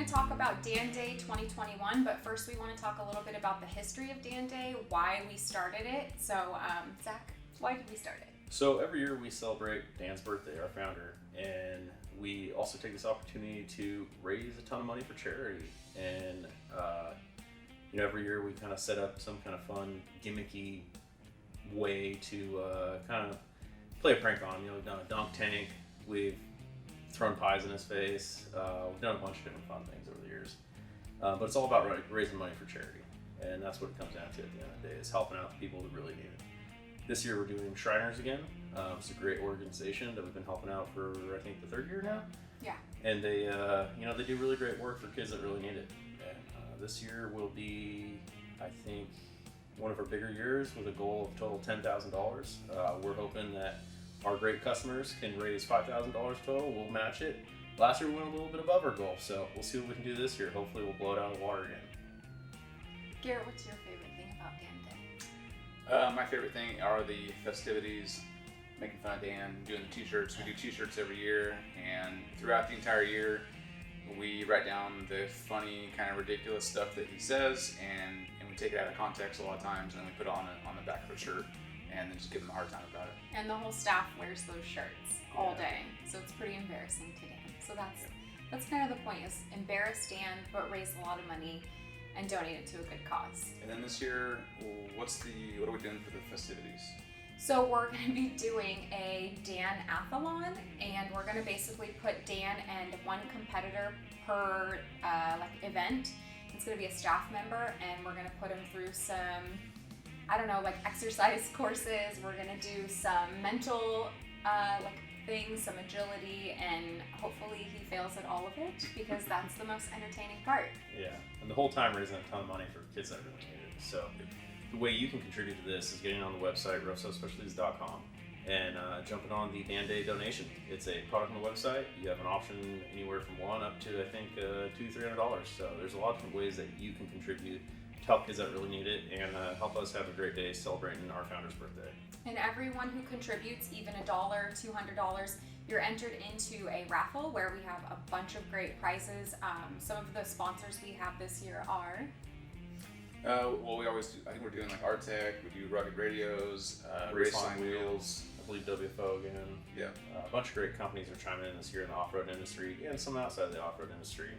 going to talk about Dan Day 2021, but first we want to talk a little bit about the history of Dan Day, why we started it. So, Zach, why did we start it? So every year we celebrate Dan's birthday, our founder, and we also take this opportunity to raise a ton of money for charity. And every year we kind of set up some kind of fun, gimmicky way to kind of play a prank on him. We've done a dunk tank, we've thrown pies in his face, we've done a bunch of different fun things over the years. But it's all about raising money for charity, and that's what it comes down to at the end of the day, is helping out the people that really need it. This year we're doing Shriners again. It's a great organization that we've been helping out for, I think, the third year now. Yeah. And they, they do really great work for kids that really need it. And this year will be, I think, one of our bigger years with a goal of total $10,000. We're hoping that our great customers can raise $5,000 total. We'll match it. Last year we went a little bit above our goal, so we'll see what we can do this year. Hopefully we'll blow it out of the water again. Garrett, what's your favorite thing about Dan Day? My favorite thing are the festivities, making fun of Dan, doing the t-shirts. We do t-shirts every year, and throughout the entire year, we write down the funny, kind of ridiculous stuff that he says, and we take it out of context a lot of times, and then we put it on the back of a shirt, and then just give him a hard time about it. And the whole staff wears those shirts all day, so it's pretty embarrassing to Dan. So that's kind of the point, is embarrass Dan, but raise a lot of money and donate it to a good cause. And then this year, what are we doing for the festivities? So we're going to be doing a Dan Athlon, and we're going to basically put Dan and one competitor per event. It's going to be a staff member, and we're going to put him through some, exercise courses. We're going to do some mental things, some agility, and hopefully he fails at all of it, because that's the most entertaining part. Yeah, and the whole time raising a ton of money for kids that really need it. So the way you can contribute to this is getting on the website, Specialties.com, and jumping on the Dan Day donation. It's a product on the website. You have an option anywhere from $1 up to, I think, $200-300. So there's a lot of different ways that you can contribute to help kids that really need it, and help us have a great day celebrating our founder's birthday. And everyone who contributes, even $1, $200, you're entered into a raffle where we have a bunch of great prizes. Some of the sponsors we have this year are... we always do, I think we're doing like Artec, we do rugged radios, Raceline Wheels, I believe WFO again. Yeah. A bunch of great companies are chiming in this year in the off-road industry and some outside of the off-road industry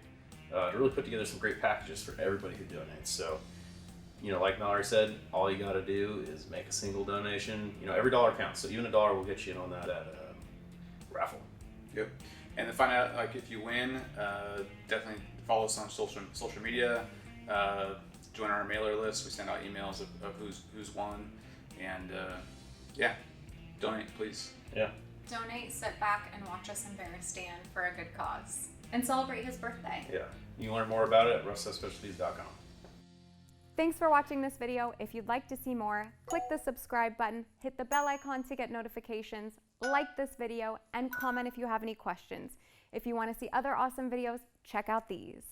to really put together some great packages for everybody who donates. So, like Mallory said, all you got to do is make a single donation. Every dollar counts, so even $1 will get you in on that raffle. Yep. And to find out if you win, definitely follow us on social media. Join our mailer list. We send out emails of who's won, and donate, please. Yeah. Donate, sit back, and watch us embarrass Dan for a good cause, and celebrate his birthday. Yeah. You can learn more about it at Specialties.com. Thanks for watching this video. If you'd like to see more, click the subscribe button, hit the bell icon to get notifications, like this video, and comment if you have any questions. If you want to see other awesome videos, check out these.